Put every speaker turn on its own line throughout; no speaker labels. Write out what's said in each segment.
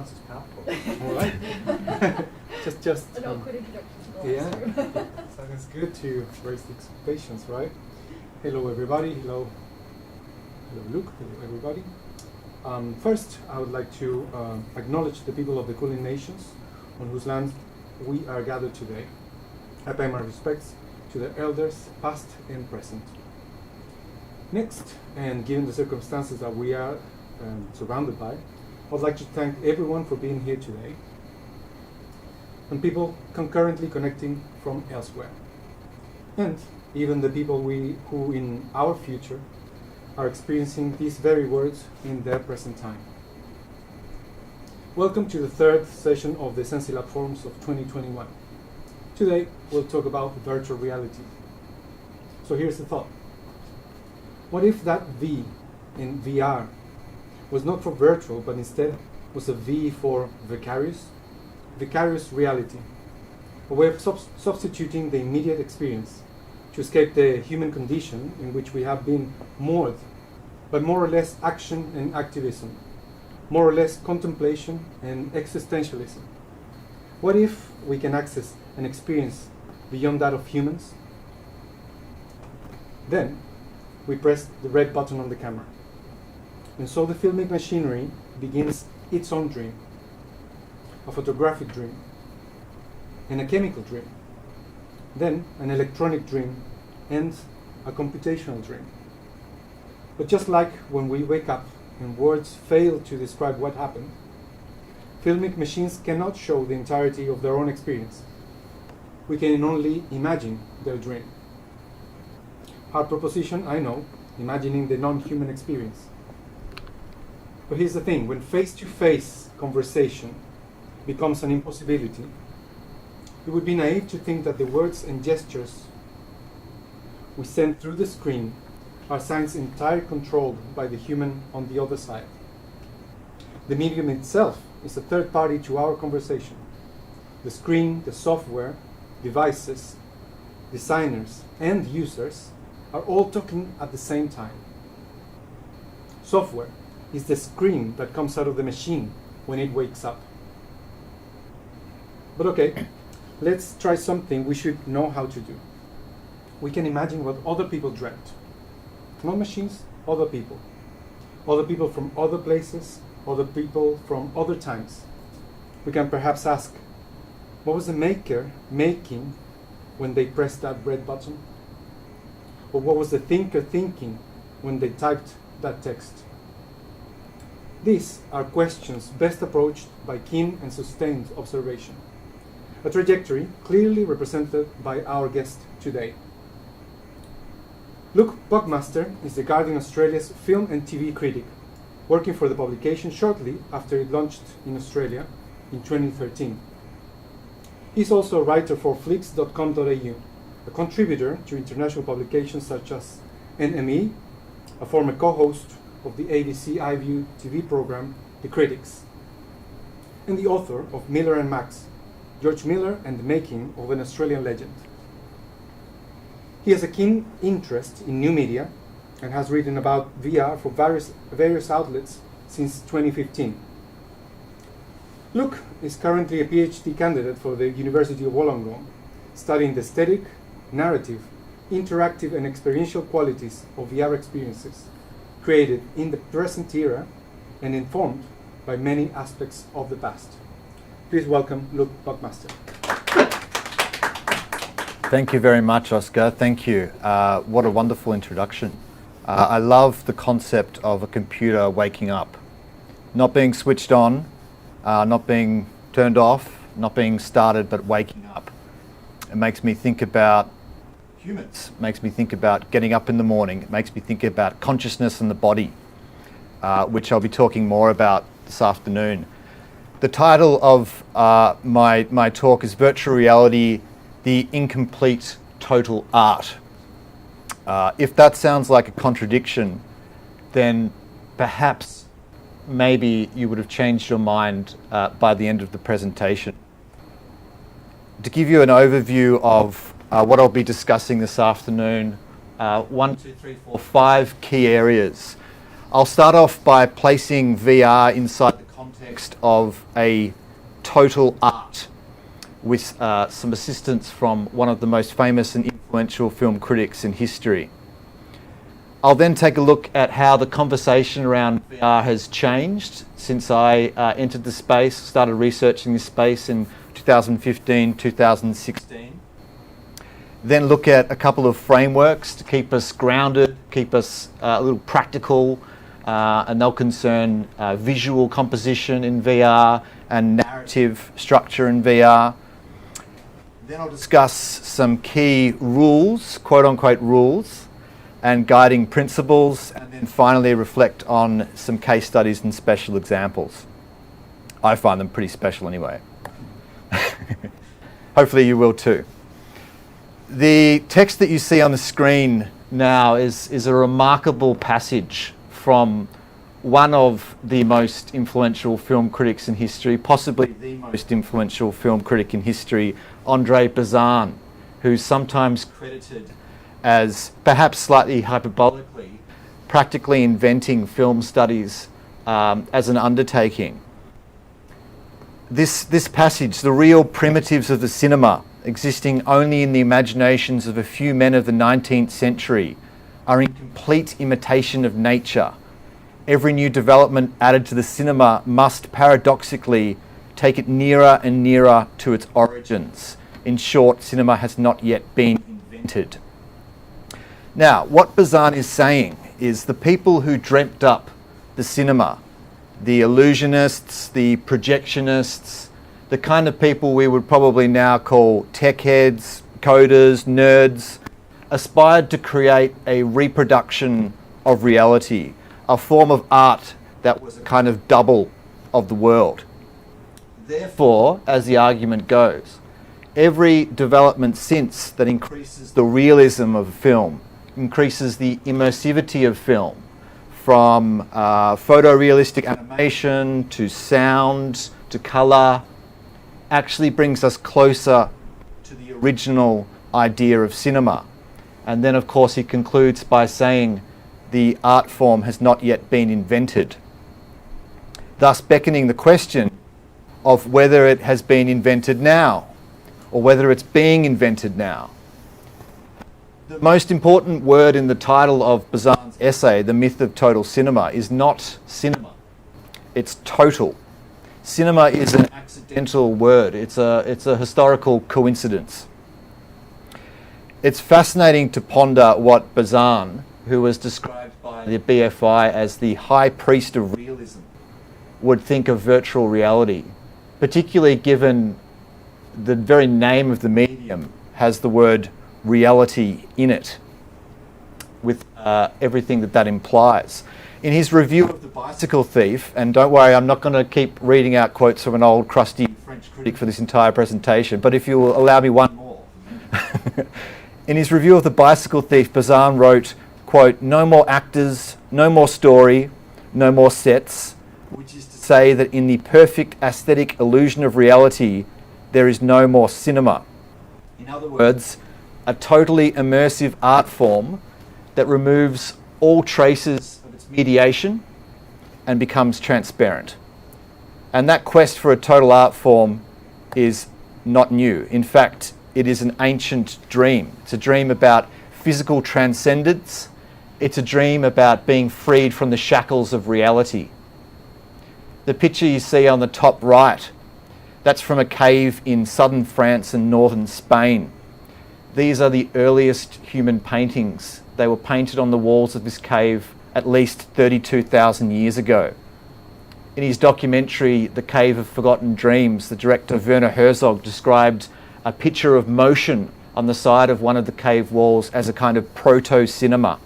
sounds powerful. All right. just
an awkward introduction to the
yeah.
room.
So it's good to raise the expectations, right? Hello, everybody. Hello, Luke. Hello, everybody. First, I would like to acknowledge the people of the Kulin Nations on whose land we are gathered today. I pay my respects to the elders, past and present. Next, and given the circumstances that we are surrounded by, I would like to thank everyone for being here today, and people concurrently connecting from elsewhere, and even the people who in our future are experiencing these very words in their present time. Welcome to the third session of the SensiLab Forums of 2021. Today, we'll talk about virtual reality. So here's the thought. What if that V in VR was not for virtual, but instead was a V for vicarious reality, a way of substituting the immediate experience to escape the human condition in which we have been moored by more or less action and activism, more or less contemplation and existentialism. What if we can access an experience beyond that of humans? Then we press the red button on the camera. And so the filmic machinery begins its own dream, a photographic dream, and a chemical dream, then an electronic dream, and a computational dream. But just like when we wake up and words fail to describe what happened, filmic machines cannot show the entirety of their own experience. We can only imagine their dream. Hard proposition, I know, imagining the non-human experience. But here's the thing, when face-to-face conversation becomes an impossibility, it would be naive to think that the words and gestures we send through the screen are signs entirely controlled by the human on the other side. The medium itself is a third party to our conversation. The screen, the software, devices, designers, and users are all talking at the same time. Software is the scream that comes out of the machine when it wakes up. But okay, let's try something we should know how to do. We can imagine what other people dreamt. Not machines, other people. Other people from other places, other people from other times. We can perhaps ask, what was the maker making when they pressed that red button? Or what was the thinker thinking when they typed that text? These are questions best approached by keen and sustained observation, a trajectory clearly represented by our guest today. Luke Buckmaster is The Guardian Australia's film and TV critic, working for the publication shortly after it launched in Australia in 2013. He's also a writer for flicks.com.au, a contributor to international publications such as NME, a former co-host of the ABC iView TV program The Critics, and the author of Miller and Max, George Miller and the Making of an Australian Legend. He has a keen interest in new media and has written about VR for various outlets since 2015. Luke is currently a PhD candidate for the University of Wollongong, studying the aesthetic, narrative, interactive and experiential qualities of VR experiences, created in the present era and informed by many aspects of the past. Please welcome Luke Buckmaster.
Thank you very much, Oscar. Thank you. What a wonderful introduction. I love the concept of a computer waking up, not being switched on, not being turned off, not being started, but waking up. It makes me think about humans, it makes me think about getting up in the morning, it makes me think about consciousness and the body, which I'll be talking more about this afternoon. The title of my talk is Virtual Reality, the Incomplete Total Art. If that sounds like a contradiction, then perhaps maybe you would have changed your mind by the end of the presentation. To give you an overview of what I'll be discussing this afternoon, 5 key areas. I'll start off by placing VR inside the context of a total art with some assistance from one of the most famous and influential film critics in history. I'll then take a look at how the conversation around VR has changed since I entered the space, started researching this space in 2015, 2016. Then look at a couple of frameworks to keep us grounded, keep us a little practical, and they'll concern visual composition in VR and narrative structure in VR. Then I'll discuss some key rules, quote-unquote rules, and guiding principles, and then finally reflect on some case studies and special examples. I find them pretty special anyway. Hopefully you will too. The text that you see on the screen now is a remarkable passage from one of the most influential film critics in history, possibly the most influential film critic in history, André Bazin, who's sometimes credited as, perhaps slightly hyperbolically, practically inventing film studies as an undertaking. This passage, the real primitives of the cinema, existing only in the imaginations of a few men of the 19th century, are in complete imitation of nature. Every new development added to the cinema must paradoxically take it nearer and nearer to its origins. In short, cinema has not yet been invented. Now, what Bazin is saying is the people who dreamt up the cinema, the illusionists, the projectionists, the kind of people we would probably now call tech heads, coders, nerds, aspired to create a reproduction of reality, a form of art that was a kind of double of the world. Therefore, as the argument goes, every development since that increases the realism of film, increases the immersivity of film, from photorealistic animation to sound to colour, actually brings us closer to the original idea of cinema. And then, of course, he concludes by saying the art form has not yet been invented, thus beckoning the question of whether it has been invented now or whether it's being invented now. The most important word in the title of Bazin's essay, The Myth of Total Cinema, is not cinema, it's total. Cinema is an accidental word, it's a historical coincidence. It's fascinating to ponder what Bazin, who was described by the BFI as the high priest of realism, would think of virtual reality, particularly given the very name of the medium has the word reality in it, with everything that implies. In his review of The Bicycle Thief, and don't worry, I'm not going to keep reading out quotes from an old crusty French critic for this entire presentation, but if you will allow me one more. In his review of The Bicycle Thief, Bazin wrote, quote, "No more actors, no more story, no more sets," which is to say that in the perfect aesthetic illusion of reality, there is no more cinema. In other words, a totally immersive art form that removes all traces of its mediation and becomes transparent. And that quest for a total art form is not new. In fact, it is an ancient dream. It's a dream about physical transcendence. It's a dream about being freed from the shackles of reality. The picture you see on the top right, that's from a cave in southern France and northern Spain. These are the earliest human paintings. They were painted on the walls of this cave at least 32,000 years ago. In his documentary, The Cave of Forgotten Dreams, the director Werner Herzog described a picture of motion on the side of one of the cave walls as a kind of proto-cinema.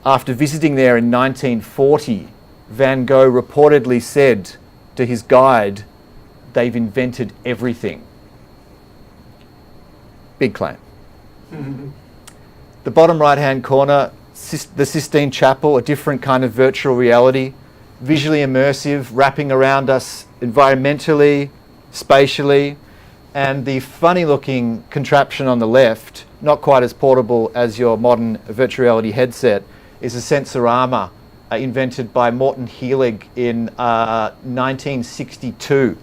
After visiting there in 1940, Van Gogh reportedly said to his guide, "They've invented everything." Big claim. The bottom right-hand corner, the Sistine Chapel, a different kind of virtual reality, visually immersive, wrapping around us environmentally, spatially, and the funny-looking contraption on the left, not quite as portable as your modern virtual reality headset, is a Sensorama invented by Morton Heelig in 1962.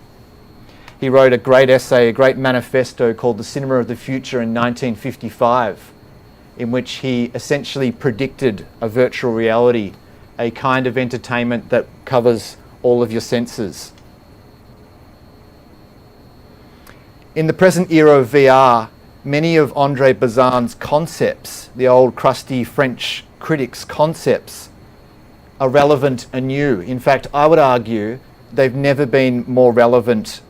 He wrote a great essay, a great manifesto called The Cinema of the Future in 1955, in which he essentially predicted a virtual reality, a kind of entertainment that covers all of your senses. In the present era of VR, many of Andre Bazin's concepts, the old crusty French critics' concepts, are relevant anew. In fact, I would argue they've never been more relevant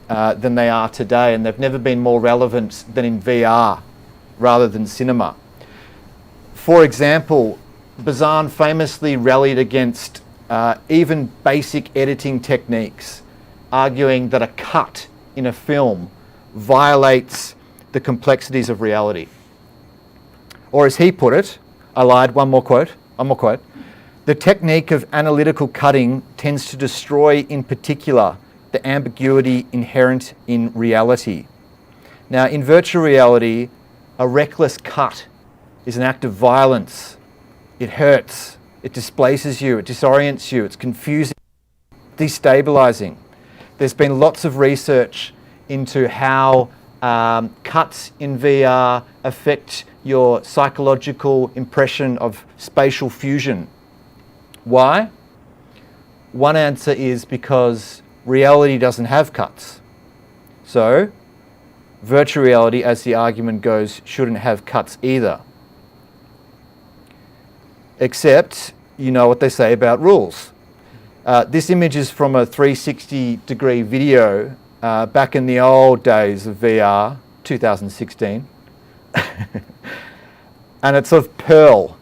than they are today, and they've never been more relevant than in VR rather than cinema. For example, Bazin famously rallied against even basic editing techniques, arguing that a cut in a film violates the complexities of reality. Or as he put it, I lied, one more quote. The technique of analytical cutting tends to destroy, in particular, the ambiguity inherent in reality. Now, in virtual reality, a reckless cut is an act of violence. It hurts, it displaces you, it disorients you, it's confusing, destabilizing. There's been lots of research into how cuts in VR affect your psychological impression of spatial fusion. Why? One answer is because reality doesn't have cuts. So, virtual reality, as the argument goes, shouldn't have cuts either. Except, you know what they say about rules. This image is from a 360-degree video back in the old days of VR, 2016. And it's of Pearl.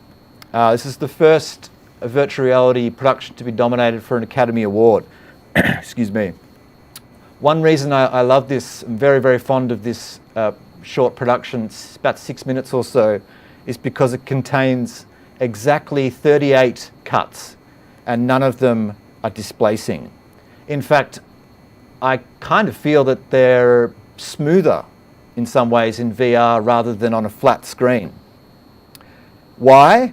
This is the first virtual reality production to be nominated for an Academy Award. Excuse me. One reason I love this, I'm very, very fond of this short production, it's about 6 minutes or so, is because it contains exactly 38 cuts and none of them are displacing. In fact, I kind of feel that they're smoother in some ways in VR rather than on a flat screen. Why?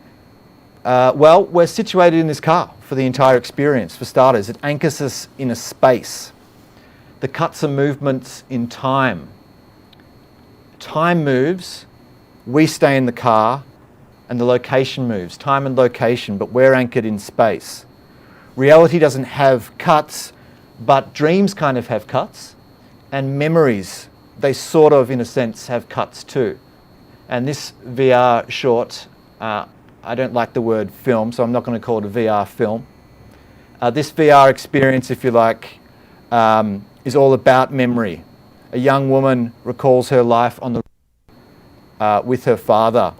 Well, we're situated in this car for the entire experience. For starters, it anchors us in a space. The cuts are movements in time. Time moves, we stay in the car, and the location moves, time and location, but we're anchored in space. Reality doesn't have cuts, but dreams kind of have cuts, and memories, they sort of, in a sense, have cuts too. And this VR short, I don't like the word film, so I'm not going to call it a VR film. This VR experience, if you like, is all about memory. A young woman recalls her life on the with her father.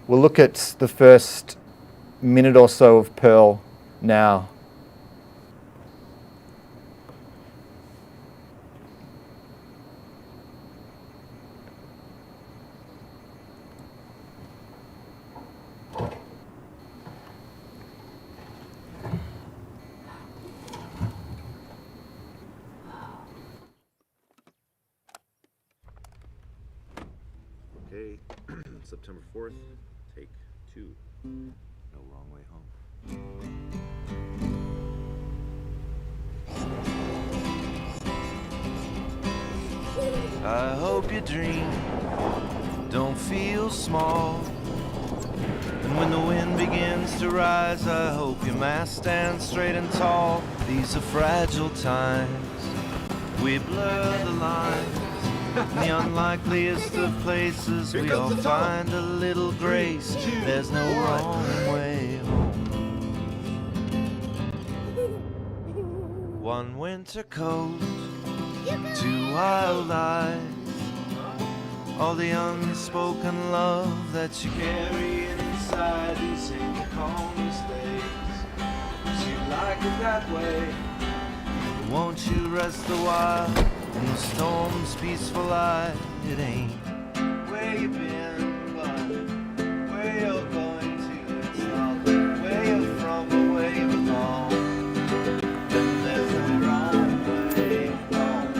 We'll look at the first minute or so of Pearl now.
Okay, September 4th, take 2. No wrong way home.
I hope your dream don't feel small. And when the wind begins to rise, I hope your mast stands straight and tall. These are fragile times, we blur the lines. In the unlikeliest of places, we all find a little grace. There's no wrong way home. One winter coat, 2 wild eyes, all the unspoken love that you carry inside. These ain't the calmest days, but you like it that way. Won't you rest a while in the storm's peaceful eye? It ain't where you been, but where you're going to. It's not where you're from, but where you belong. Then there's no wrong way home.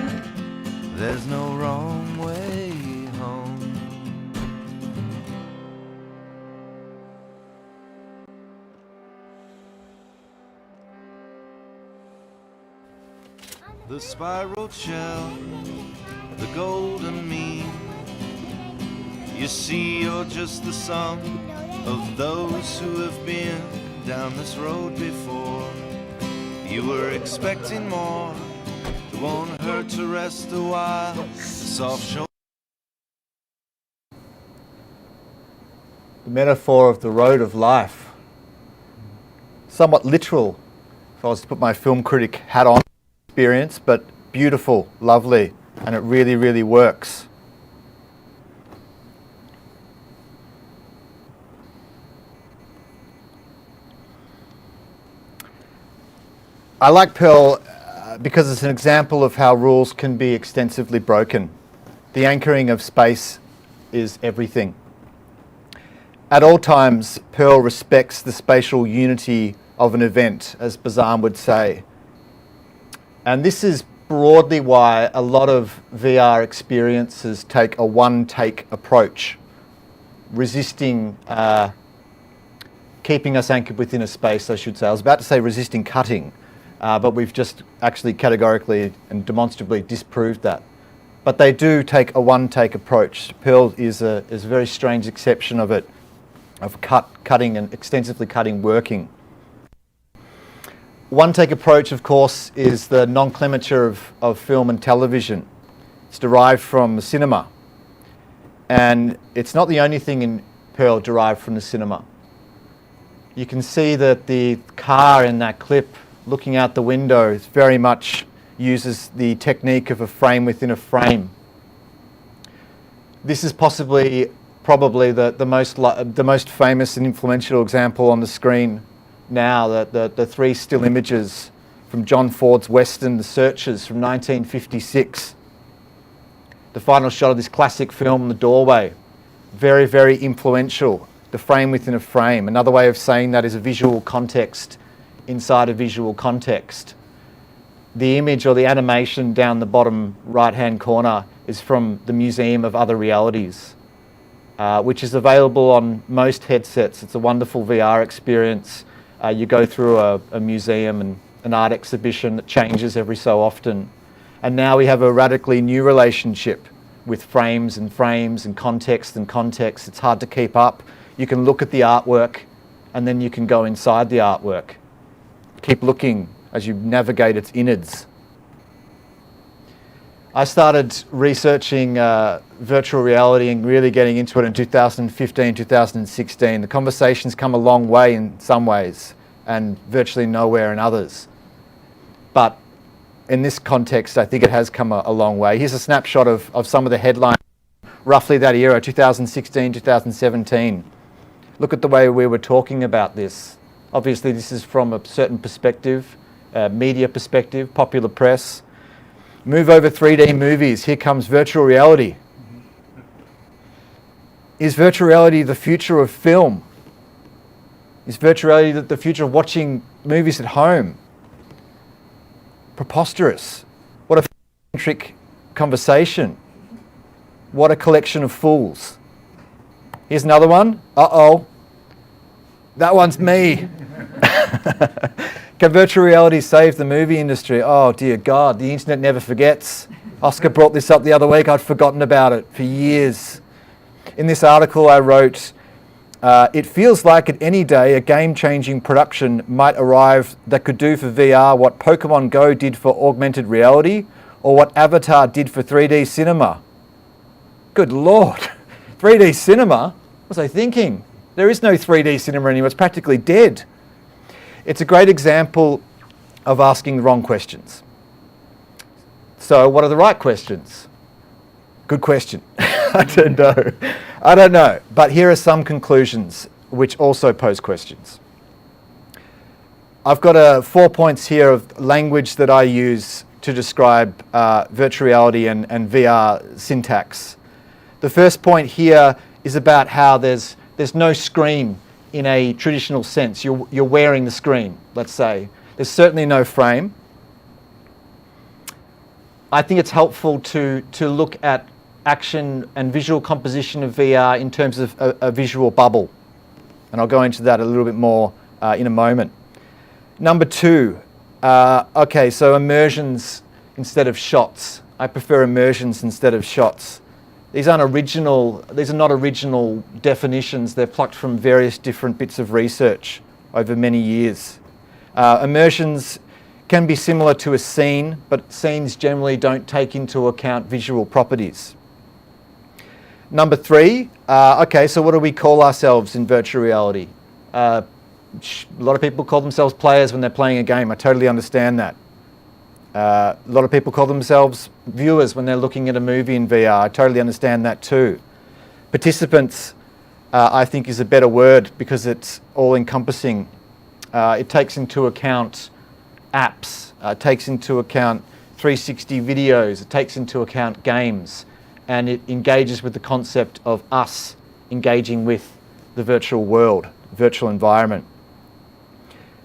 There's no wrong way home. the spiral shell, the golden mean. You see, you're just the sum of those who have been down this road before. You were expecting more, it won't hurt to rest a while, the soft shoulder.
The metaphor of the road of life. Somewhat literal, if I was to put my film critic hat on, experience, but beautiful, lovely, and it really, really works. I like Pearl because it's an example of how rules can be extensively broken. The anchoring of space is everything. At all times, Pearl respects the spatial unity of an event, as Bazan would say. And this is broadly why a lot of VR experiences take a one-take approach, resisting keeping us anchored within a space, I should say. I was about to say resisting cutting, but we've just actually categorically and demonstrably disproved that. But they do take a one-take approach. Pearl is a very strange exception of it, of cutting and extensively cutting working. One-take approach, of course, is the nomenclature of film and television. It's derived from cinema. And it's not the only thing in Pearl derived from the cinema. You can see that the car in that clip looking out the window very much uses the technique of a frame within a frame. This is probably the most famous and influential example on the screen now, the three still images from John Ford's Western, The Searchers, from 1956. The final shot of this classic film, The Doorway. Very, very influential. The frame within a frame. Another way of saying that is a visual context inside a visual context. The image or the animation down the bottom right-hand corner is from the Museum of Other Realities, which is available on most headsets. It's a wonderful VR experience. You go through a museum and an art exhibition that changes every so often. And now we have a radically new relationship with frames and context and context. It's hard to keep up. You can look at the artwork and then you can go inside the artwork. Keep looking as you navigate its innards. I started researching virtual reality and really getting into it in 2015, 2016. The conversation's come a long way in some ways and virtually nowhere in others. But in this context, I think it has come a long way. Here's a snapshot of some of the headlines, roughly that era, 2016, 2017. Look at the way we were talking about this. Obviously, this is from a certain perspective, media perspective, popular press. Move over 3D movies. Here comes virtual reality. Is virtual reality the future of film? Is virtual reality the future of watching movies at home? Preposterous. What a centric conversation. What a collection of fools. Here's another one. Uh-oh. That one's me. Can virtual reality save the movie industry? Oh dear God, the internet never forgets. Oscar brought this up the other week. I'd forgotten about it for years. In this article I wrote, it feels like at any day a game-changing production might arrive that could do for VR what Pokemon Go did for augmented reality or what Avatar did for 3D cinema. Good Lord, 3D cinema? What was I thinking? There is no 3D cinema anymore. It's practically dead. It's a great example of asking the wrong questions. So what are the right questions? Good question. I don't know. But here are some conclusions which also pose questions. I've got 4 points here of language that I use to describe virtual reality and VR syntax. The first point here is about how there's no screen in a traditional sense. You're wearing the screen, let's say. There's certainly no frame. I think it's helpful to look at action and visual composition of VR in terms of a visual bubble. And I'll go into that a little bit more in a moment. Number two, okay, so immersions instead of shots. I prefer immersions instead of shots. These are not original definitions. They're plucked from various different bits of research over many years. Immersions can be similar to a scene, but scenes generally don't take into account visual properties. Number 3, okay, so what do we call ourselves in virtual reality? A lot of people call themselves players when they're playing a game. I totally understand that. A lot of people call themselves viewers when they're looking at a movie in VR. I totally understand that too. Participants, I think, is a better word because it's all-encompassing. It takes into account apps, it takes into account 360 videos, it takes into account games, and it engages with the concept of us engaging with the virtual world, virtual environment.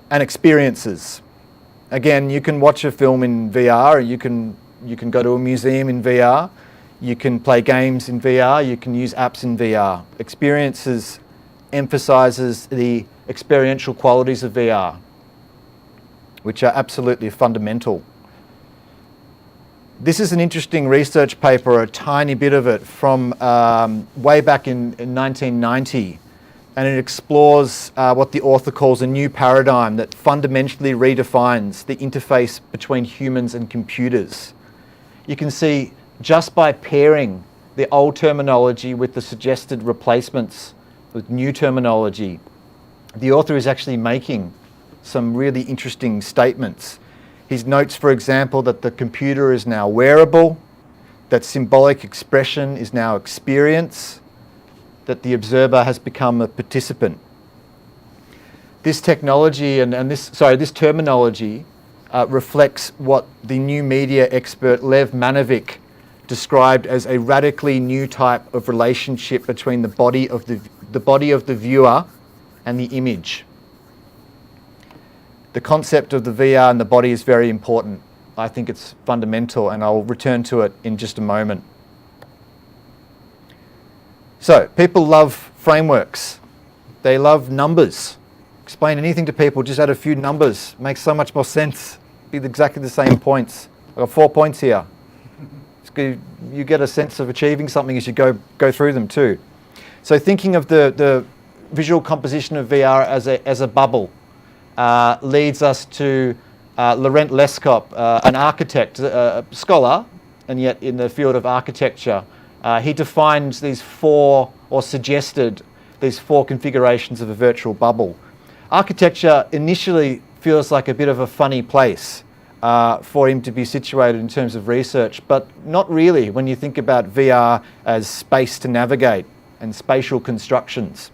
And experiences. Again, you can watch a film in VR, you can go to a museum in VR, you can play games in VR, you can use apps in VR. Experiences emphasizes the experiential qualities of VR, which are absolutely fundamental. This is an interesting research paper, a tiny bit of it, from way back in 1990. And it explores what the author calls a new paradigm that fundamentally redefines the interface between humans and computers. You can see just by pairing the old terminology with the suggested replacements with new terminology, the author is actually making some really interesting statements. He notes, for example, that the computer is now wearable, that symbolic expression is now experience, that the observer has become a participant. This technology this terminology reflects what the new media expert Lev Manovic described as a radically new type of relationship between the body of the viewer and the image. The concept of the VR and the body is very important. I think it's fundamental, and I'll return to it in just a moment. So, people love frameworks. They love numbers. Explain anything to people, just add a few numbers. Makes so much more sense. Be exactly the same points. I've got 4 points here. You get a sense of achieving something as you go through them too. So thinking of the visual composition of VR as a bubble leads us to Laurent Lescop, an architect, a scholar, and yet in the field of architecture. He defined suggested these 4 configurations of a virtual bubble. Architecture initially feels like a bit of a funny place for him to be situated in terms of research, but not really when you think about VR as space to navigate and spatial constructions.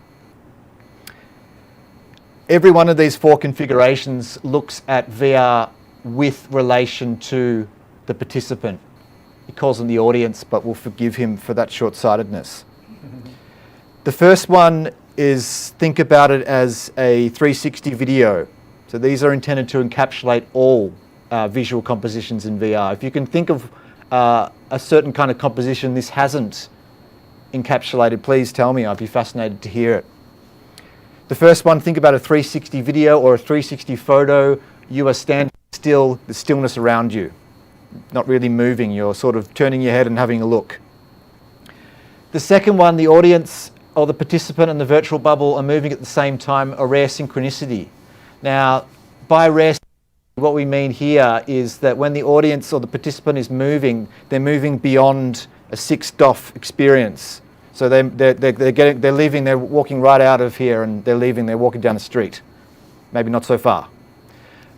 Every one of these 4 configurations looks at VR with relation to the participant. He calls them the audience, but we'll forgive him for that short-sightedness. The first one is, think about it as a 360 video. So these are intended to encapsulate all visual compositions in VR. If you can think of a certain kind of composition this hasn't encapsulated, please tell me. I'd be fascinated to hear it. The first one, think about a 360 video or a 360 photo. You are standing still, the stillness around you. Not really moving, you're sort of turning your head and having a look. The second one, the audience or the participant and the virtual bubble are moving at the same time, a rare synchronicity. Now, by rare synchronicity, what we mean here is that when the audience or the participant is moving, they're moving beyond a 6 DOF experience. So they're leaving, they're walking right out of here and they're leaving, they're walking down the street. Maybe not so far.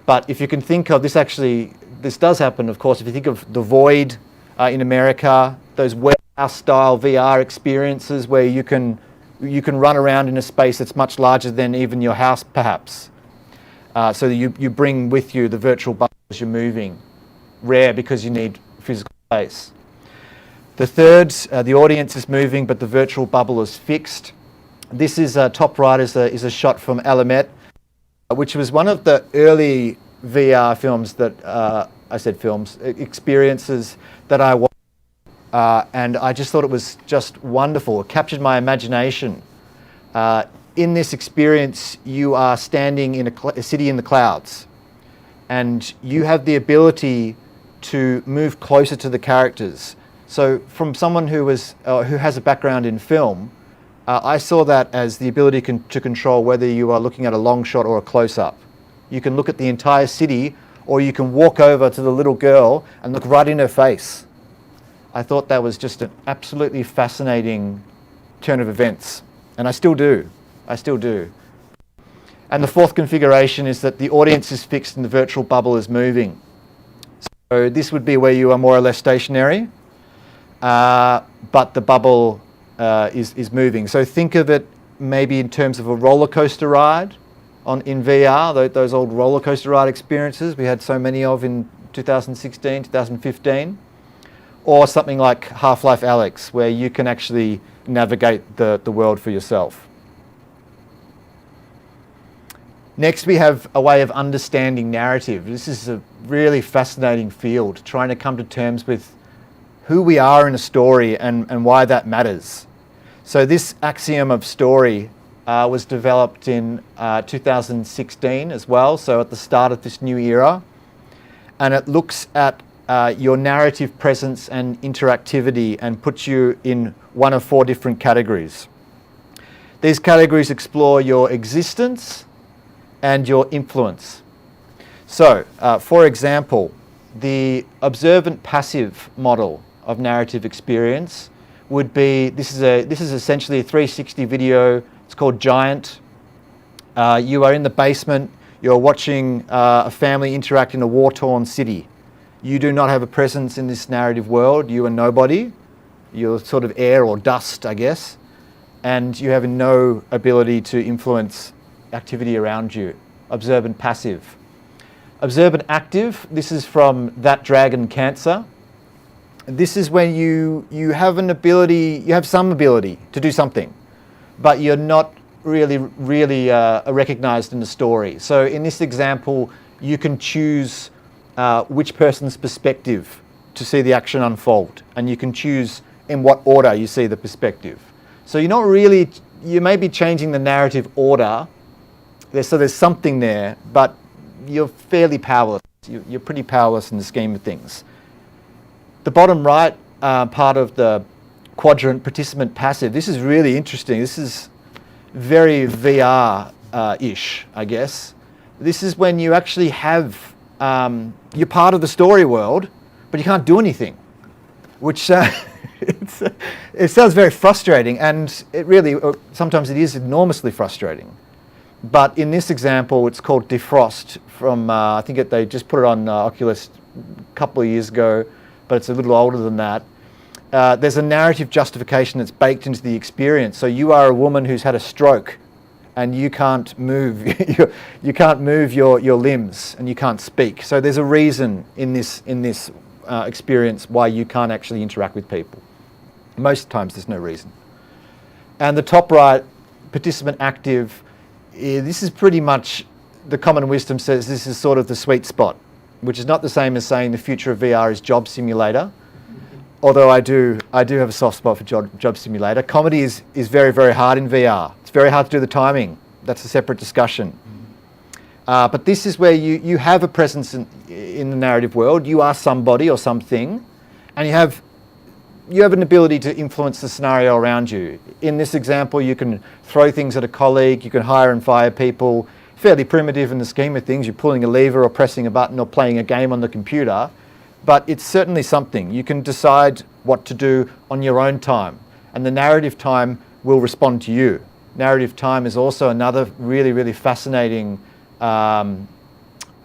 But if you can think of this, this does happen, of course, if you think of The Void in America, those warehouse-style VR experiences where you can run around in a space that's much larger than even your house, perhaps. So that you bring with you the virtual bubble as you're moving. Rare because you need physical space. The third, the audience is moving, but the virtual bubble is fixed. This is top right is a shot from Alamet, which was one of the early VR films that experiences that I watched, and I just thought it was just wonderful. It captured my imagination. In this experience, you are standing in a city in the clouds, and you have the ability to move closer to the characters. So from someone who has a background in film, I saw that as the ability to control whether you are looking at a long shot or a close-up. You can look at the entire city, or you can walk over to the little girl and look right in her face. I thought that was just an absolutely fascinating turn of events, and I still do. I still do. And the fourth configuration is that the audience is fixed and the virtual bubble is moving. So this would be where you are more or less stationary, but the bubble is moving. So think of it maybe in terms of a roller coaster ride in VR, those old roller coaster ride experiences we had so many of in 2016, 2015, or something like Half-Life Alyx, where you can actually navigate the world for yourself. Next, we have a way of understanding narrative. This is a really fascinating field, trying to come to terms with who we are in a story and why that matters. So this Axiom of Story was developed in 2016 as well, so at the start of this new era. And it looks at your narrative presence and interactivity and puts you in one of 4 different categories. These categories explore your existence and your influence. So, for example, the observant passive model of narrative experience would be, this is essentially a 360 video. It's called Giant. You are in the basement, you're watching a family interact in a war-torn city. You do not have a presence in this narrative world. You are nobody. You're sort of air or dust, I guess. And you have no ability to influence activity around you. Observant passive. Observant active, this is from That Dragon Cancer. This is when you have some ability to do something, but you're not really recognized in the story. So in this example, you can choose which person's perspective to see the action unfold, and you can choose in what order you see the perspective. So you're not really, you may be changing the narrative order, so there's something there, but you're fairly powerless. You're pretty powerless in the scheme of things. The bottom right part of the quadrant, participant passive, this is really interesting. This is very VR-ish, I guess. This is when you actually have, you're part of the story world, but you can't do anything, which it sounds very frustrating, and it really, sometimes it is enormously frustrating. But in this example, it's called Defrost from, I think they just put it on Oculus a couple of years ago, but it's a little older than that. There's a narrative justification that's baked into the experience. So you are a woman who's had a stroke, and you can't move, you can't move your limbs, and you can't speak. So there's a reason in this experience why you can't actually interact with people. Most times there's no reason. And the top right, participant active, this is pretty much, the common wisdom says this is sort of the sweet spot, which is not the same as saying the future of VR is job simulator. Although I do have a soft spot for job simulator. Comedy is very, very hard in VR. It's very hard to do the timing. That's a separate discussion. But this is where you have a presence in the narrative world. You are somebody or something, and you have an ability to influence the scenario around you. In this example, you can throw things at a colleague, you can hire and fire people. Fairly primitive in the scheme of things. You're pulling a lever or pressing a button or playing a game on the computer. But it's certainly something. You can decide what to do on your own time, and the narrative time will respond to you. Narrative time is also another really, really fascinating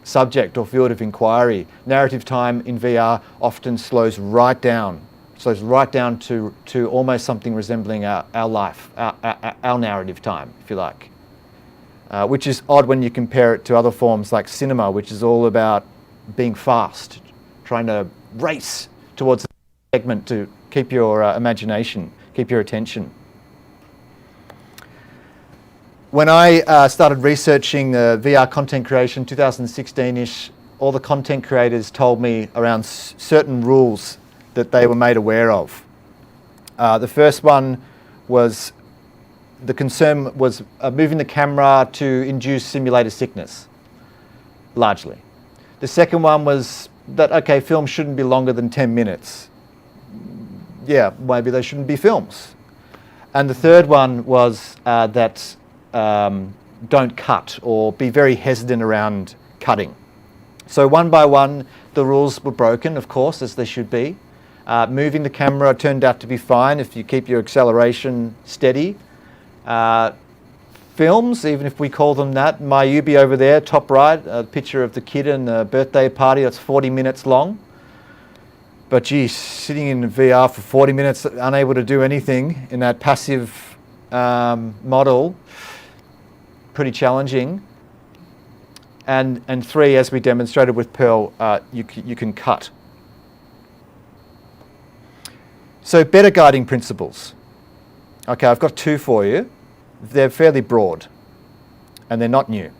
subject or field of inquiry. Narrative time in VR often slows right down to almost something resembling our life, our narrative time, if you like. Which is odd when you compare it to other forms like cinema, which is all about being fast, trying to race towards a segment to keep your imagination, keep your attention. When I started researching VR content creation, 2016-ish, all the content creators told me around certain rules that they were made aware of. The first one was, the concern was moving the camera to induce simulator sickness, largely. The second one was that, okay, films shouldn't be longer than 10 minutes. Yeah, maybe they shouldn't be films. And the third one was that don't cut, or be very hesitant around cutting. So one by one, the rules were broken, of course, as they should be. Moving the camera turned out to be fine if you keep your acceleration steady. Films, even if we call them that, Mayubi over there, top right, a picture of the kid and the birthday party, that's 40 minutes long. But geez, sitting in VR for 40 minutes, unable to do anything in that passive model, pretty challenging. And three, as we demonstrated with Pearl, you can cut. So better guiding principles. Okay, I've got two for you. They're fairly broad, and they're not new.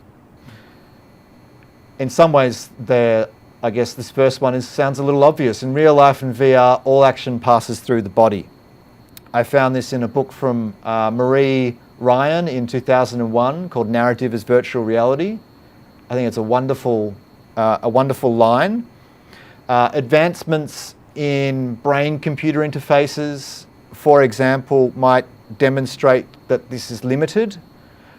In some ways, I guess this first one sounds a little obvious. In real life and VR, all action passes through the body. I found this in a book from Marie Ryan in 2001 called Narrative as Virtual Reality. I think it's a wonderful line. Advancements in brain-computer interfaces, for example, might demonstrate that this is limited,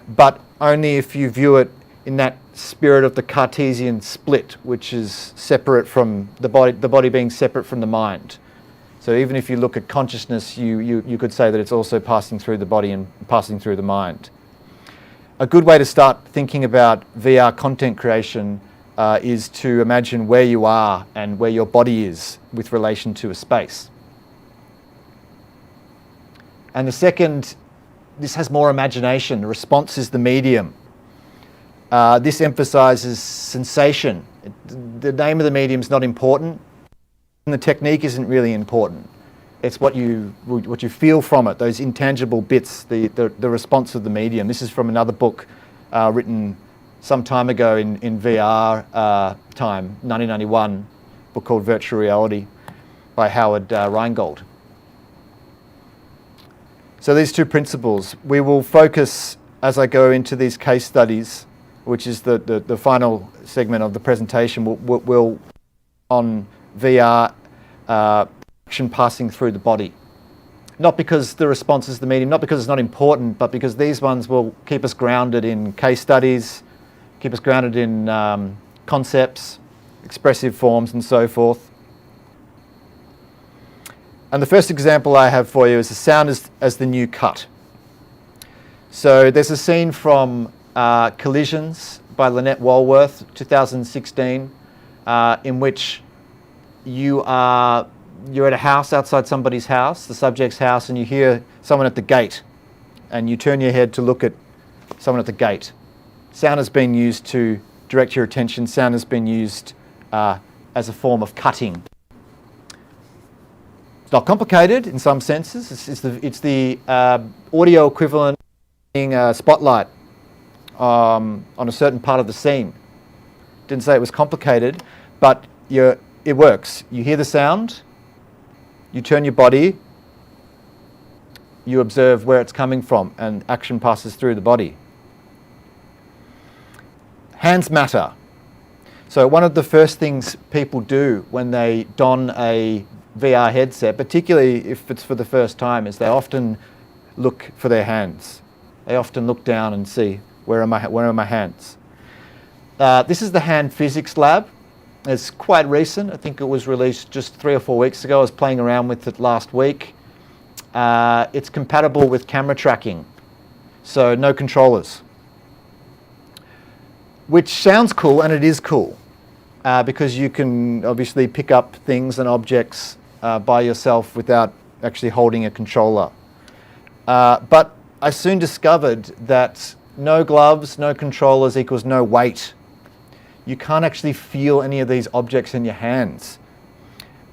but only if you view it in that spirit of the Cartesian split, which is separate from the body being separate from the mind. So even if you look at consciousness, you could say that it's also passing through the body and passing through the mind. A good way to start thinking about VR content creation is to imagine where you are and where your body is with relation to a space. And the second, this has more imagination. The response is the medium. This emphasizes sensation. The name of the medium is not important, and the technique isn't really important. It's what you feel from it, those intangible bits, the response of the medium. This is from another book written some time ago in VR time, 1991, book called Virtual Reality by Howard Rheingold. So these two principles, we will focus as I go into these case studies, which is the final segment of the presentation, we'll on VR action passing through the body. Not because the response is the medium, not because it's not important, but because these ones will keep us grounded in case studies, keep us grounded in concepts, expressive forms, and so forth. And the first example I have for you is the sound as the new cut. So there's a scene from Collisions by Lynette Walworth, 2016, in which you're at a house outside somebody's house, the subject's house, and you hear someone at the gate, and you turn your head to look at someone at the gate. Sound has been used to direct your attention. Sound has been used as a form of cutting. It's not complicated in some senses. It's the audio equivalent of being a spotlight on a certain part of the scene. Didn't say it was complicated, but it works. You hear the sound, you turn your body, you observe where it's coming from, and action passes through the body. Hands matter. So one of the first things people do when they don a VR headset, particularly if it's for the first time, is they often look for their hands. They often look down and see, where are my hands? This is the Hand Physics Lab. It's quite recent. I think it was released just 3 or 4 weeks ago. I was playing around with it last week. It's compatible with camera tracking, so no controllers. Which sounds cool, and it is cool, because you can obviously pick up things and objects by yourself without actually holding a controller. But I soon discovered that no gloves, no controllers equals no weight. You can't actually feel any of these objects in your hands.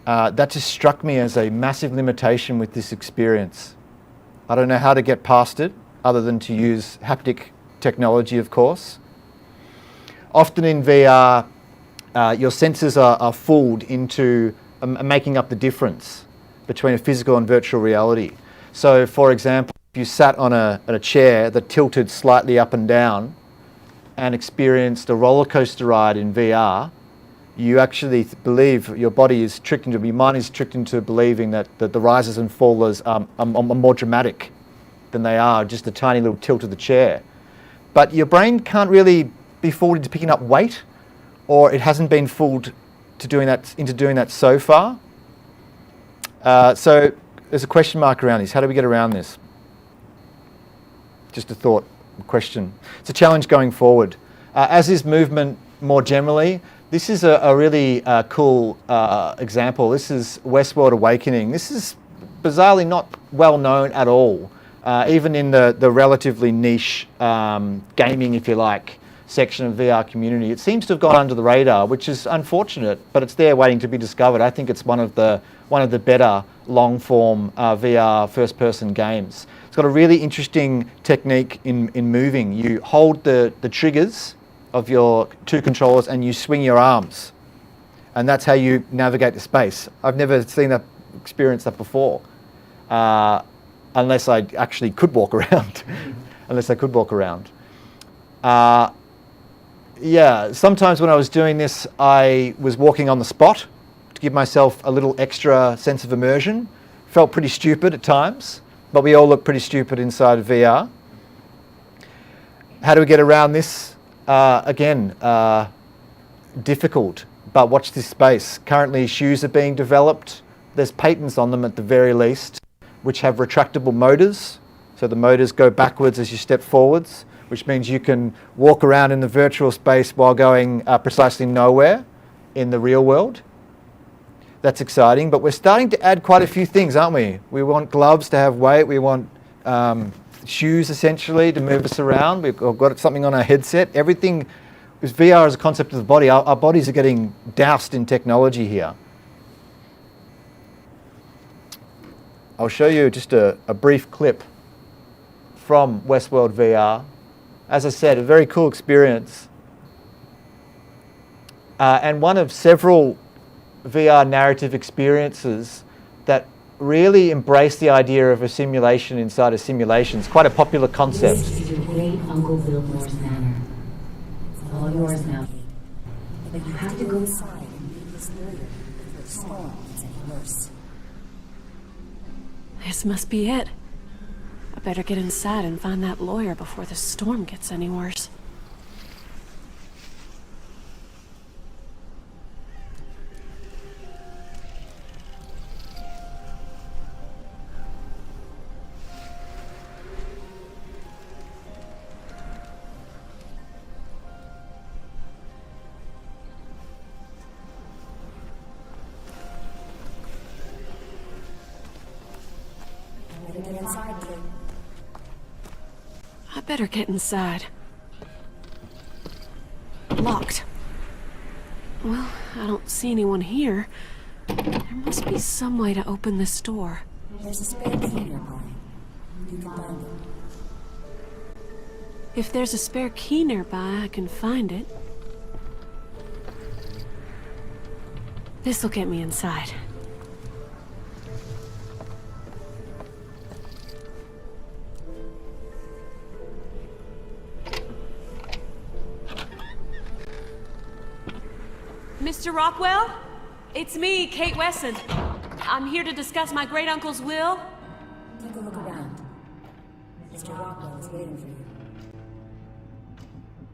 That just struck me as a massive limitation with this experience. I don't know how to get past it, other than to use haptic technology, of course. Often in VR, your senses are fooled into making up the difference between a physical and virtual reality. So, for example, if you sat on a chair that tilted slightly up and down and experienced a roller coaster ride in VR, you actually believe your body is tricked into, your mind is tricked into believing that the rises and fallers are more dramatic than they are just a tiny little tilt of the chair. But your brain can't really be fooled into picking up weight, or it hasn't been fooled into doing that so far. So there's a question mark around this. How do we get around this? Just a thought, a question. It's a challenge going forward. As is movement more generally, this is a really cool example. This is Westworld Awakening. This is bizarrely not well known at all, even in the relatively niche gaming, if you like, section of VR community. It seems to have gone under the radar, which is unfortunate, but it's there waiting to be discovered. I think it's one of the better long-form VR first-person games. It's got a really interesting technique in moving. You hold the triggers of your two controllers and you swing your arms, and that's how you navigate the space. I've never experienced that before, unless I actually could walk around. Yeah, sometimes when I was doing this, I was walking on the spot to give myself a little extra sense of immersion. Felt pretty stupid at times, but we all look pretty stupid inside of VR. How do we get around this? Again, difficult, but watch this space. Currently, shoes are being developed. There's patents on them at the very least, which have retractable motors. So the motors go backwards as you step forwards, which means you can walk around in the virtual space while going precisely nowhere in the real world. That's exciting, but we're starting to add quite a few things, aren't we? We want gloves to have weight. We want shoes, essentially, to move us around. We've got something on our headset. Everything is VR as a concept of the body. Our bodies are getting doused in technology here. I'll show you just a brief clip from Westworld VR. As I said, a very cool experience. And one of several VR narrative experiences that really embrace the idea of a simulation inside a simulation. It's quite a popular concept.
This is your great Uncle Billmore's manor. It's all yours now. But you have to go inside and meet this lawyer before the storm gets any worse.
This must be it. I better get inside and find that lawyer before the storm gets any worse. I better get inside. Locked. Well, I don't see anyone here. There must be some way to open this door.
There's a spare key nearby. You can find it.
If there's a spare key nearby, I can find it. This'll get me inside. Mr. Rockwell? It's me, Kate Wesson. I'm here to discuss my great-uncle's will.
Take a look around. Mr. Rockwell is waiting for you.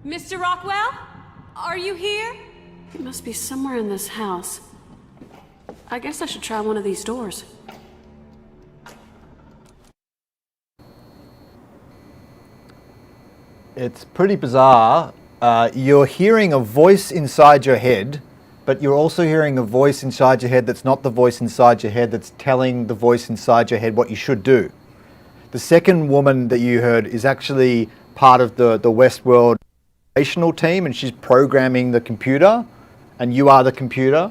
Mr. Rockwell? Are you here? He must be somewhere in this house. I guess I should try one of these doors.
It's pretty bizarre. You're hearing a voice inside your head, but you're also hearing a voice inside your head that's not the voice inside your head that's telling the voice inside your head what you should do. The second woman that you heard is actually part of the Westworld operational team, and she's programming the computer, and you are the computer.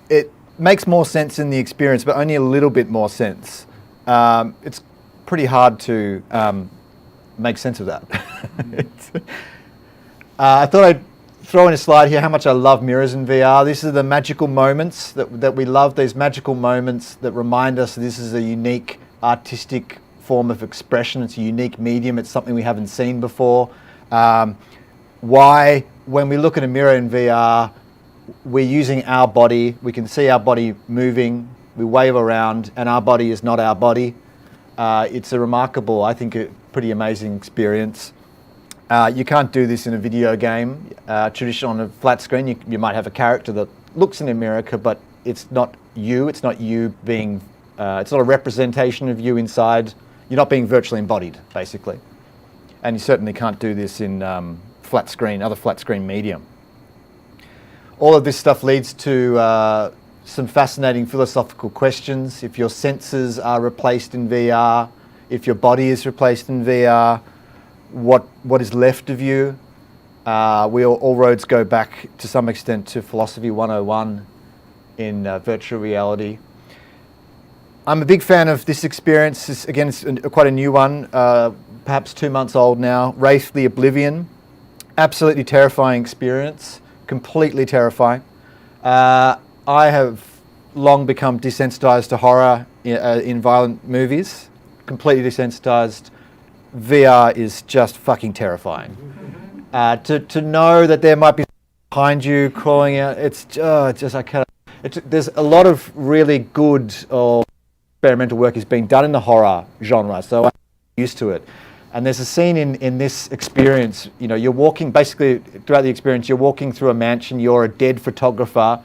It makes more sense in the experience, but only a little bit more sense. It's pretty hard to make sense of that. I thought I'd throw in a slide here how much I love mirrors in VR. These are the magical moments that we love, these magical moments that remind us this is a unique artistic form of expression. It's a unique medium. It's something we haven't seen before. Why, when we look at a mirror in VR, we're using our body. We can see our body moving. We wave around, and our body is not our body. It's a remarkable, I think, a pretty amazing experience. You can't do this in a video game. Traditional on a flat screen, you might have a character that looks in a mirror, but it's not you. It's not you being. It's not a representation of you inside. You're not being virtually embodied, basically. And you certainly can't do this in flat screen, other flat screen medium. All of this stuff leads to some fascinating philosophical questions. If your senses are replaced in VR, if your body is replaced in VR, what is left of you? All roads go back to some extent to Philosophy 101 in virtual reality. I'm a big fan of this experience. Again, it's quite a new one, perhaps 2 months old now. Wraith the Oblivion. Absolutely terrifying experience. Completely terrifying. I have long become desensitized to horror in violent movies. Completely desensitized. VR is just fucking terrifying. To know that there might be behind you calling out, I can't. There's a lot of really good or experimental work is being done in the horror genre, so I'm used to it. And there's a scene in this experience, you're walking, basically throughout the experience, you're walking through a mansion, you're a dead photographer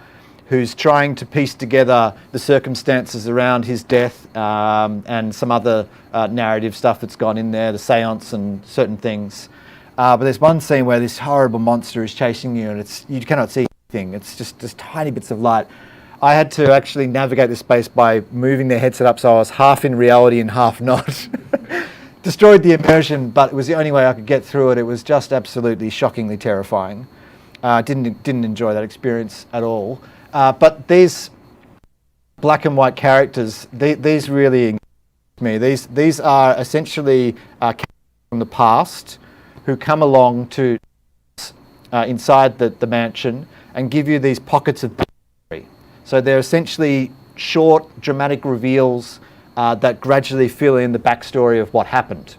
who's trying to piece together the circumstances around his death and some other narrative stuff that's gone in there, the seance and certain things. But there's one scene where this horrible monster is chasing you and you cannot see anything. It's just tiny bits of light. I had to actually navigate the space by moving the headset up so I was half in reality and half not. Destroyed the immersion, but it was the only way I could get through it. It was just absolutely shockingly terrifying. Didn't enjoy that experience at all. But these black and white characters, these really engage me. These are essentially characters from the past who come along to inside the mansion and give you these pockets of backstory. So they're essentially short, dramatic reveals that gradually fill in the backstory of what happened.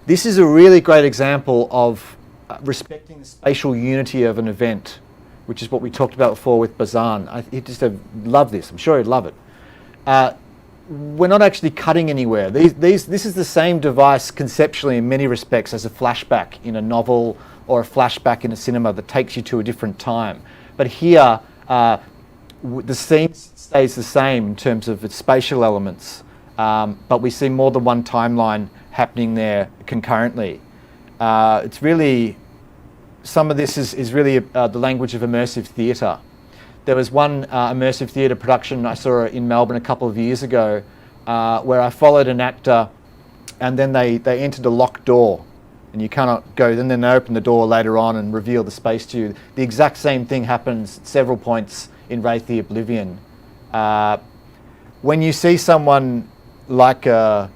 This is a really great example of respecting the spatial unity of an event, which is what we talked about before with Bazan. He'd just love this. I'm sure he'd love it. We're not actually cutting anywhere. This is the same device conceptually in many respects as a flashback in a novel or a flashback in a cinema that takes you to a different time. But here, the scene stays the same in terms of its spatial elements, but we see more than one timeline happening there concurrently. It's really, some of this is really the language of immersive theatre. There was one immersive theatre production I saw in Melbourne a couple of years ago where I followed an actor and then they entered a locked door and you cannot go, then they open the door later on and reveal the space to you. The exact same thing happens at several points in Wraith the Oblivion. When you see someone like a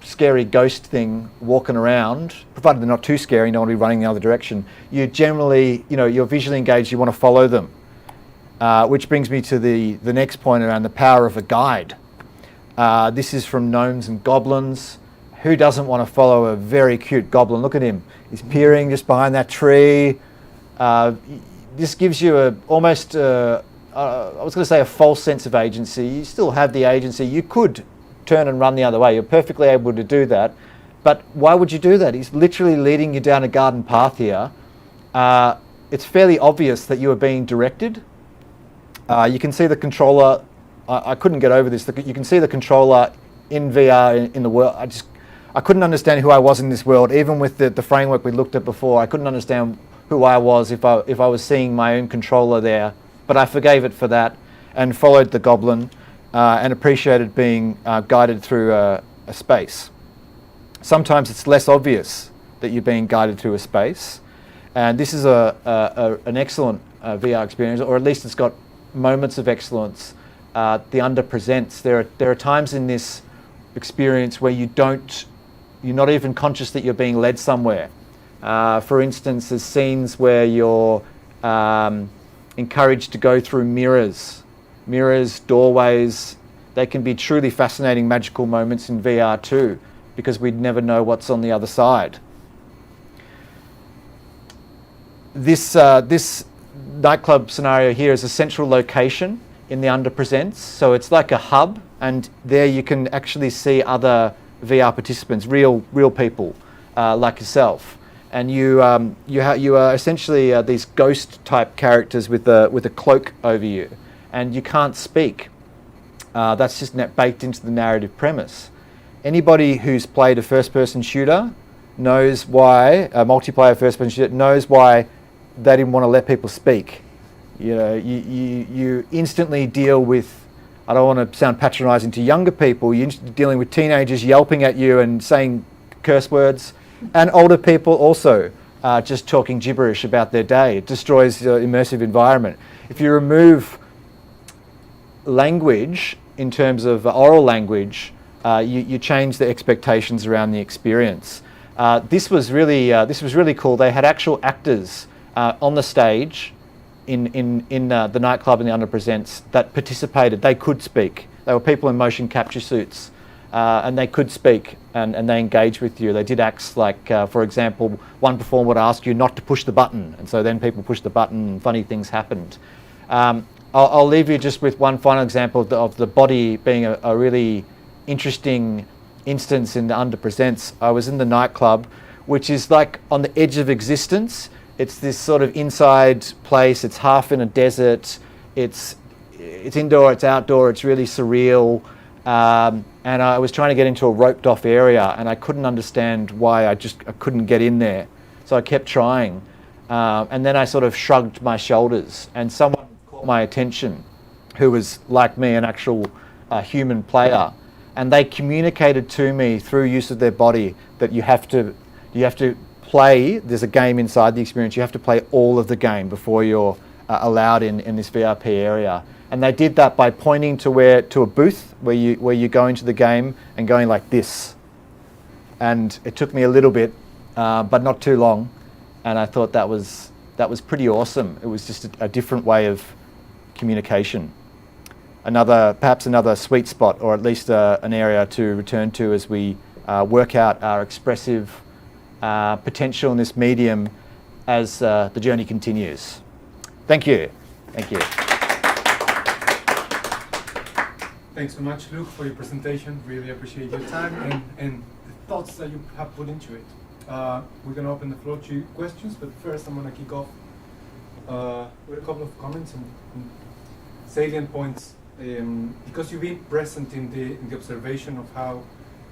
scary ghost thing walking around, provided they're not too scary, you don't want to be running the other direction, you generally, you're visually engaged, you want to follow them. Which brings me to the next point around the power of a guide. This is from Gnomes and Goblins. Who doesn't want to follow a very cute goblin? Look at him. He's peering just behind that tree. This gives you almost, I was going to say a false sense of agency. You still have the agency. You could turn and run the other way. You're perfectly able to do that. But why would you do that? He's literally leading you down a garden path here. It's fairly obvious that you are being directed. You can see the controller. I couldn't get over this. You can see the controller in VR in the world. I couldn't understand who I was in this world, even with the framework we looked at before. I couldn't understand who I was if I was seeing my own controller there. But I forgave it for that and followed the goblin and appreciated being guided through a space. Sometimes it's less obvious that you're being guided through a space, and this is an excellent VR experience, or at least it's got moments of excellence. The under-presents. There are times in this experience where you're not even conscious that you're being led somewhere. For instance, there's scenes where you're encouraged to go through mirrors, doorways. They can be truly fascinating magical moments in VR too, because we'd never know what's on the other side. This nightclub scenario here is a central location in the Under Presents. So it's like a hub, and there you can actually see other VR participants, real people like yourself. And you are essentially these ghost type characters with a cloak over you, and you can't speak. That's just baked into the narrative premise. Anybody who's played a first-person shooter knows why, a multiplayer first-person shooter, knows why they didn't want to let people speak. You know, you instantly deal with, I don't want to sound patronising to younger people, you're dealing with teenagers yelping at you and saying curse words, and older people also just talking gibberish about their day. It destroys the immersive environment. If you remove language in terms of oral language, you change the expectations around the experience. This was really cool. They had actual actors on the stage in the nightclub in the Under Presents that participated. They could speak. They were people in motion capture suits, and they could speak, and they engaged with you. They did acts like, for example, one performer would ask you not to push the button, and so then people pushed the button and funny things happened. I'll leave you just with one final example of the body being a really interesting instance in the Under Presents. I was in the nightclub, which is like on the edge of existence. It's this sort of inside place. It's half in a desert. It's indoor, it's outdoor, it's really surreal. And I was trying to get into a roped off area, and I couldn't understand why I couldn't get in there. So I kept trying. And then I sort of shrugged my shoulders, and someone caught my attention who was like me, an actual human player. And they communicated to me through use of their body that you have to play. There's a game inside the experience. You have to play all of the game before you're allowed in this VRP area. And they did that by pointing to a booth where you go into the game and going like this. And it took me a little bit, but not too long. And I thought that was pretty awesome. It was just a different way of communication. Perhaps another sweet spot, or at least an area to return to as we work out our expressive potential in this medium as the journey continues. Thank you. Thank you.
Thanks so much, Luke, for your presentation. Really appreciate your time and the thoughts that you have put into it. We're going to open the floor to questions, but first I'm going to kick off with a couple of comments and salient points. Because you've been present in the observation of how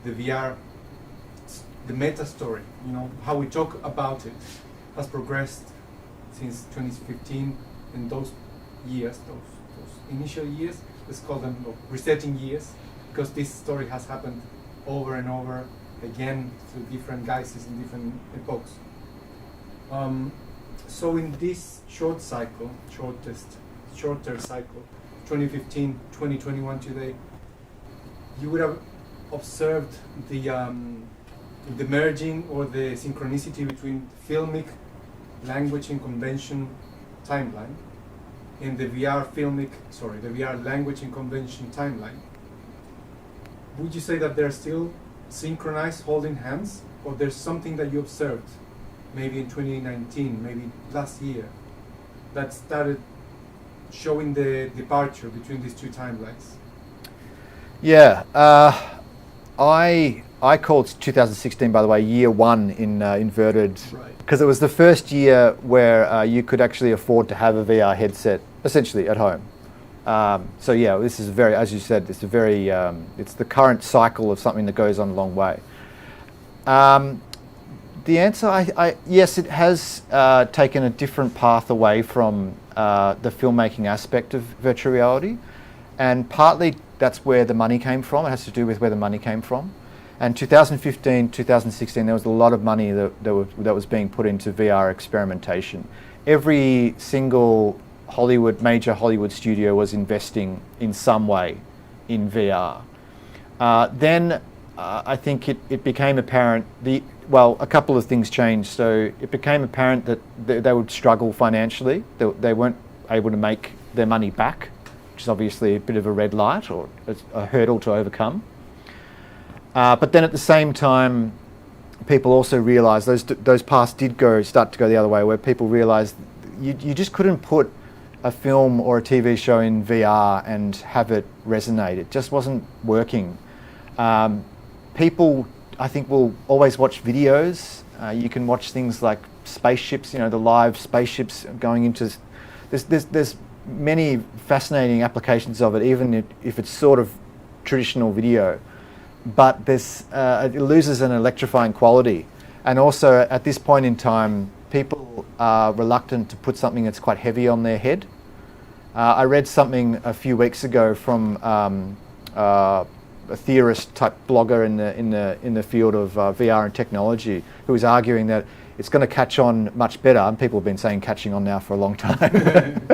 the VR, the meta story, how we talk about it, has progressed since 2015, and those years, those initial years, let's call them resetting years, because this story has happened over and over again through different guises in different epochs. So in this shorter cycle, 2015, 2021 today, you would have observed the merging or the synchronicity between filmic language and convention timeline and the VR language and convention timeline. Would you say that they're still synchronized, holding hands, or there's something that you observed maybe in 2019, maybe last year, that started showing the departure between these two timelines?
Yeah, I called 2016, by the way, year one in inverted, because it was the first year where you could actually afford to have a VR headset essentially at home. So yeah, this is as you said, it's it's the current cycle of something that goes on a long way. The answer, yes, it has taken a different path away from the filmmaking aspect of virtual reality, and partly that's where the money came from. It has to do with where the money came from. And 2015, 2016, there was a lot of money that was being put into VR experimentation. Every single major Hollywood studio was investing in some way in VR. Then I think it became apparent, a couple of things changed. So it became apparent that they would struggle financially. They weren't able to make their money back, which is obviously a bit of a red light or a hurdle to overcome. But then at the same time, people also realised those paths did start to go the other way, where people realised, you just couldn't put a film or a TV show in VR and have it resonate. It just wasn't working. People, I think, will always watch videos. You can watch things like spaceships, the live spaceships going into. There's many fascinating applications of it, even if it's sort of traditional video. But it loses an electrifying quality. And also, at this point in time, people are reluctant to put something that's quite heavy on their head. I read something a few weeks ago from a theorist type blogger in the field of VR and technology, who was arguing that it's going to catch on much better, and people have been saying catching on now for a long time,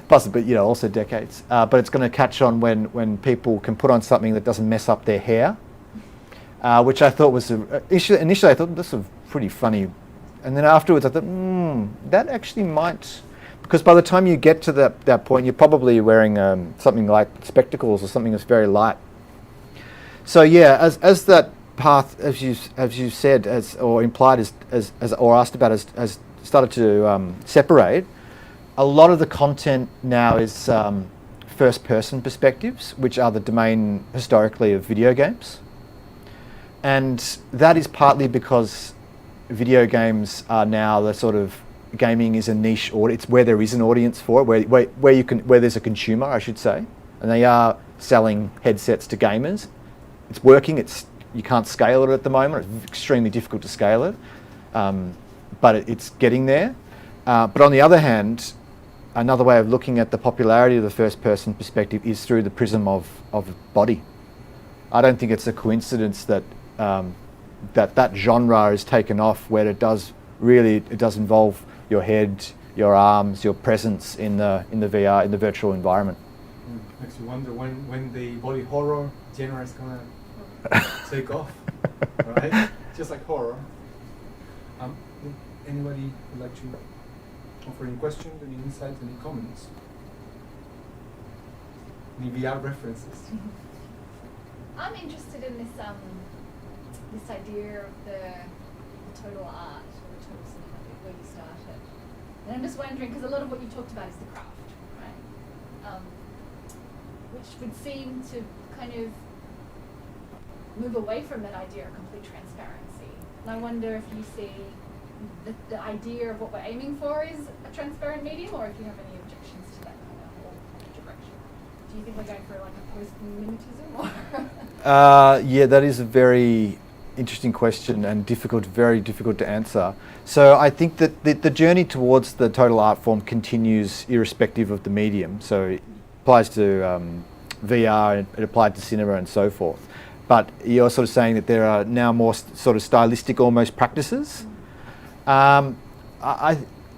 possibly also decades. But it's going to catch on when people can put on something that doesn't mess up their hair, which I thought was initially I thought this was pretty funny, and then afterwards I thought that actually might. Because by the time you get to that point, you're probably wearing something like spectacles or something that's very light. So yeah, as that path, as you said, or implied, or asked about, has started to separate, a lot of the content now is first-person perspectives, which are the domain historically of video games, and that is partly because video games are now the sort of gaming is a niche audience. It's where there is an audience for it, where there's a consumer, I should say, and they are selling headsets to gamers. It's working. You can't scale it at the moment. It's extremely difficult to scale it, but it's getting there. But on the other hand, another way of looking at the popularity of the first-person perspective is through the prism of body. I don't think it's a coincidence that that genre is taken off, where it does involve your head, your arms, your presence in the VR, in the virtual environment.
Makes you wonder when the body horror genre is gonna take off, right? Just like horror. Anybody would like to offer any questions, any insights, any comments? Any VR references?
I'm interested in this this idea of the total art, or the total cinema, where you started. And I'm just wondering, because a lot of what you talked about is the craft, right? Which would seem to kind of move away from that idea of complete transparency. And I wonder if you see the idea of what we're aiming for is a transparent medium, or if you have any objections to that kind of whole direction. Do you think we're going for like a post-mimetism, or?
Yeah, that is a very interesting question and very difficult to answer. So I think that the journey towards the total art form continues irrespective of the medium. So it applies to VR, it applied to cinema and so forth. But you're sort of saying that there are now more sort of stylistic almost practices.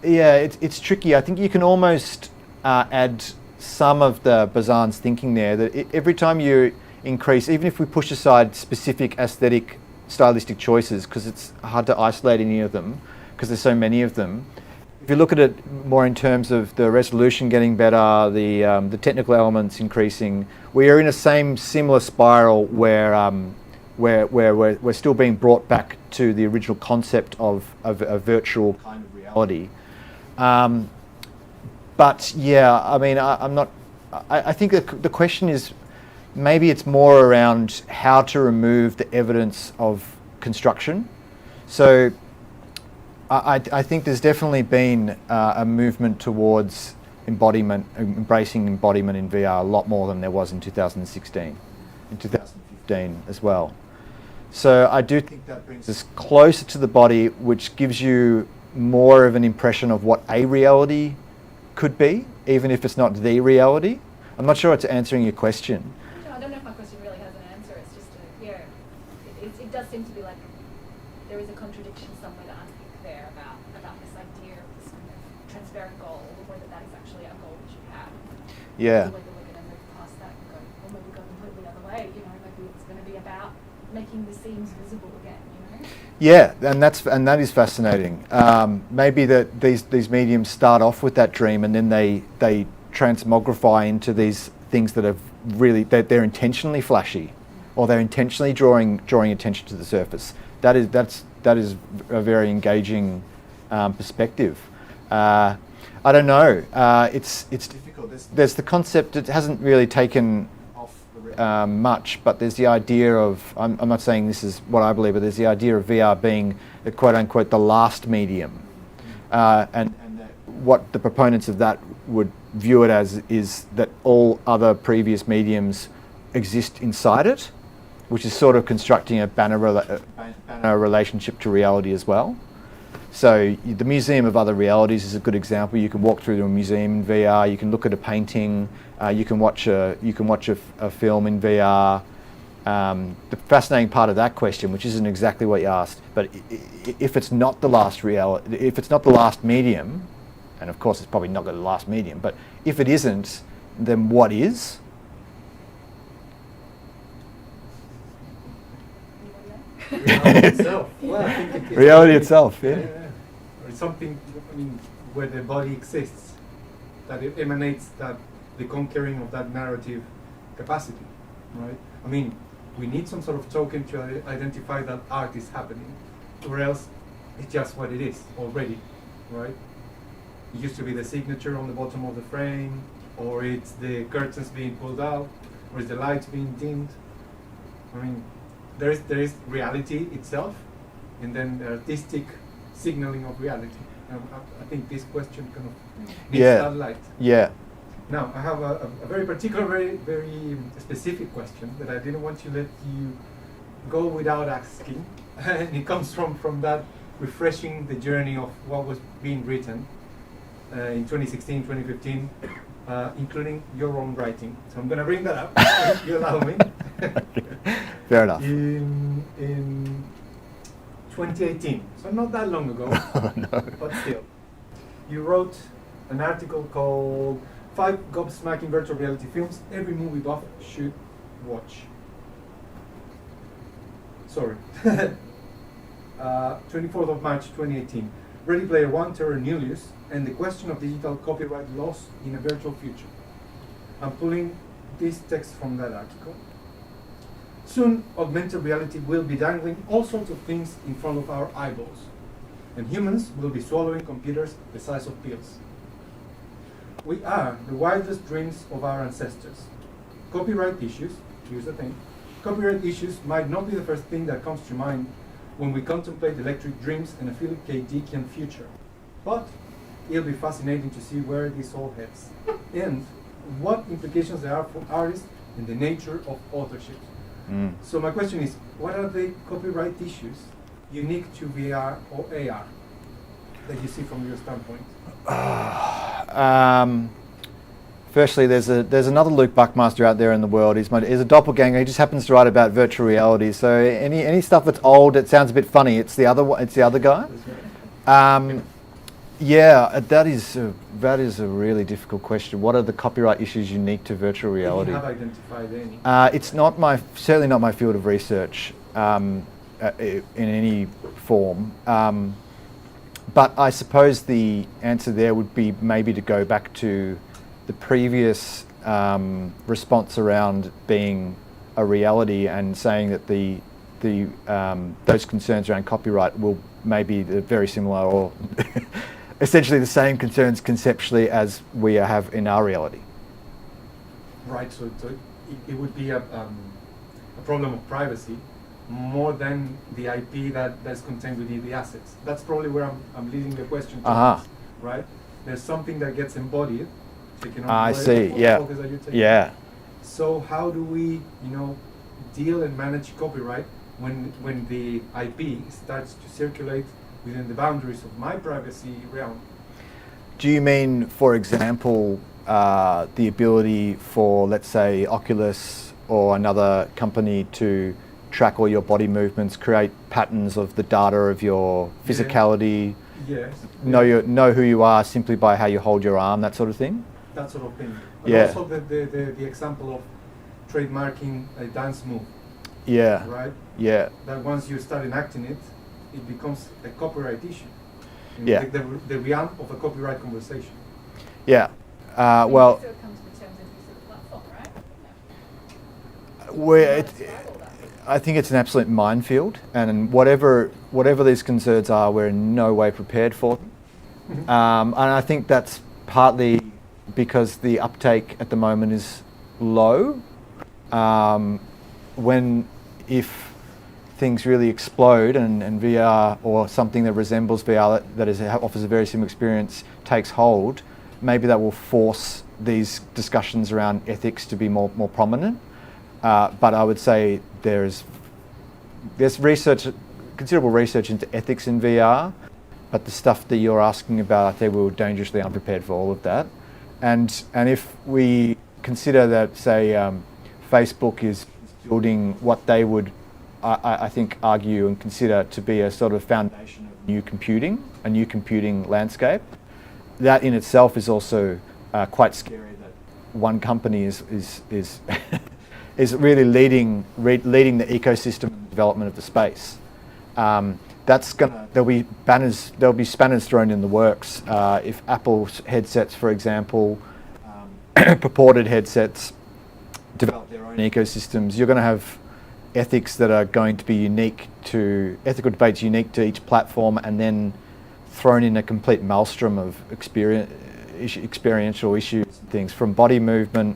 It's tricky. I think you can almost add some of the Bazan's thinking there, that every time you increase, even if we push aside specific aesthetic stylistic choices, because it's hard to isolate any of them because there's so many of them. If you look at it more in terms of the resolution getting better, the technical elements increasing, we are in a similar spiral where we're still being brought back to the original concept of a virtual kind of reality. But yeah, I mean, I think the question is, maybe it's more around how to remove the evidence of construction. So I think there's definitely been a movement towards embodiment, embracing embodiment in VR a lot more than there was in 2016, in 2015 as well. So I do think that brings us closer to the body, which gives you more of an impression of what a reality could be, even if it's not the reality. I'm not sure it's answering your question.
No, I don't know if my question really has an answer. It's just it does seem to be like there is a contradiction somewhere to unpick there about this idea of this kind of transparent goal, or whether that is actually a goal that you have.
Yeah.
Whether we're going to move past that and go, or maybe go completely the other way. Maybe it's going to be about making the seams visible again.
Yeah, and that is fascinating. Maybe that these mediums start off with that dream, and then they transmogrify into these things that are really they're intentionally flashy, or they're intentionally drawing attention to the surface. That is a very engaging perspective. I don't know. It's difficult. There's the concept. It hasn't really taken off much, but there's the idea of. I'm not saying this is what I believe, but there's the idea of VR being, quote unquote, the last medium, and what the proponents of that would view it as is that all other previous mediums exist inside it, which is sort of constructing a banner relationship to reality as well. So the Museum of Other Realities is a good example. You can walk through to a museum in VR. You can look at a painting. You can watch a film in VR. The fascinating part of that question, which isn't exactly what you asked, but if it's not the last reality, if it's not the last medium, and of course it's probably not going to be the last medium, but if it isn't, then what is?
Reality itself. Well, I think it's
reality itself, yeah.
Or something, I mean, where the body exists, that it emanates the conquering of that narrative capacity, right? I mean, we need some sort of token to identify that art is happening, or else it's just what it is already, right? It used to be the signature on the bottom of the frame, or it's the curtains being pulled out, or it's the lights being dimmed. I mean, there is reality itself, and then the artistic signaling of reality. I think this question kind of needs that light.
Yeah.
Now, I have a very particular, very specific question that I didn't want to let you go without asking. And it comes from that refreshing the journey of what was being written in 2016, 2015, including your own writing. So I'm going to bring that up, if you allow me.
Fair enough.
In 2018, so not that long ago,
No.
but still, you wrote an article called 5 Gobsmacking Virtual Reality Films Every Movie Buff Should Watch. Sorry. 24th of March 2018. Ready Player One, Terror Nullius, and the question of digital copyright laws in a virtual future. I'm pulling this text from that article. Soon, augmented reality will be dangling all sorts of things in front of our eyeballs, and humans will be swallowing computers the size of pills. We are the wildest dreams of our ancestors. Copyright issues, here's the thing, copyright issues might not be the first thing that comes to mind when we contemplate electric dreams and a Philip K. Dickian future. But it'll be fascinating to see where this all heads, and what implications there are for artists and the nature of authorship. So my question is, what are the copyright issues unique to VR or AR that you see from your standpoint?
Firstly, there's another Luke Buckmaster out there in the world. He's a doppelganger. He just happens to write about virtual reality. So any stuff that's old, it sounds a bit funny. It's the other guy. Yeah, that is a really difficult question. What are the copyright issues unique to virtual reality?
You have identified any?
It's certainly not my field of research in any form. But I suppose the answer there would be maybe to go back to the previous response around being a reality and saying that those concerns around copyright will maybe very similar or essentially the same concerns conceptually as we have in our reality.
Right, so it would be a problem of privacy more than the IP that's contained within the assets. That's probably where I'm leading the question to, right? There's something that gets embodied.
I see, yeah. Yeah.
So how do we, deal and manage copyright when the IP starts to circulate within the boundaries of my privacy realm?
Do you mean, for example, the ability for, let's say, Oculus or another company to track all your body movements, create patterns of the data of your physicality,
yes,
know who you are simply by how you hold your arm, that sort of thing?
That sort of thing. But also the example of trademarking a dance move.
Yeah.
Right?
Yeah.
That once you start enacting it, it becomes a copyright issue.
Yeah.
The realm of a copyright conversation.
Yeah. Well,
So it comes to terms of use of the platform, right?
I think it's an absolute minefield, and whatever these concerns are, we're in no way prepared for them. And I think that's partly because the uptake at the moment is low. If things really explode and VR or something that resembles VR that offers a very similar experience takes hold, maybe that will force these discussions around ethics to be more prominent. But I would say there's considerable research into ethics in VR, but the stuff that you're asking about, I think we're dangerously unprepared for all of that. And if we consider that, say, Facebook is building what they would, I think, argue and consider to be a sort of foundation of a new computing landscape, that in itself is also quite scary. That one company is is really leading the ecosystem and development of the space. There'll be spanners thrown in the works if Apple's headsets, for example, purported headsets, develop their own ecosystems. You're going to have ethics that are going to be ethical debates unique to each platform, and then thrown in a complete maelstrom of experiential issues and things, from body movement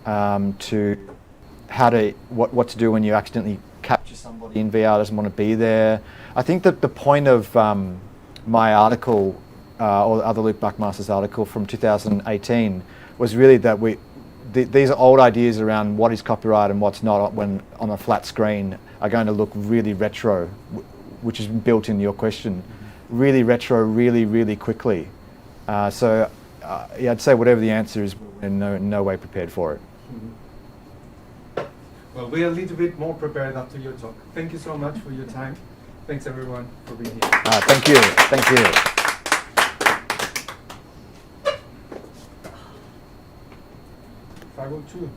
to what to do when you accidentally capture somebody in VR doesn't want to be there. I think that the point of my article, or the other Luke Buckmaster's article from 2018, was really that these are old ideas around what is copyright and what's not when on a flat screen are going to look really retro, which is built in your question, really retro, really, really quickly. So I'd say whatever the answer is, we're in no way prepared for it.
Well, we're a little bit more prepared after your talk. Thank you so much for your time. Thanks everyone for being here.
Thank you. Thank you.
502.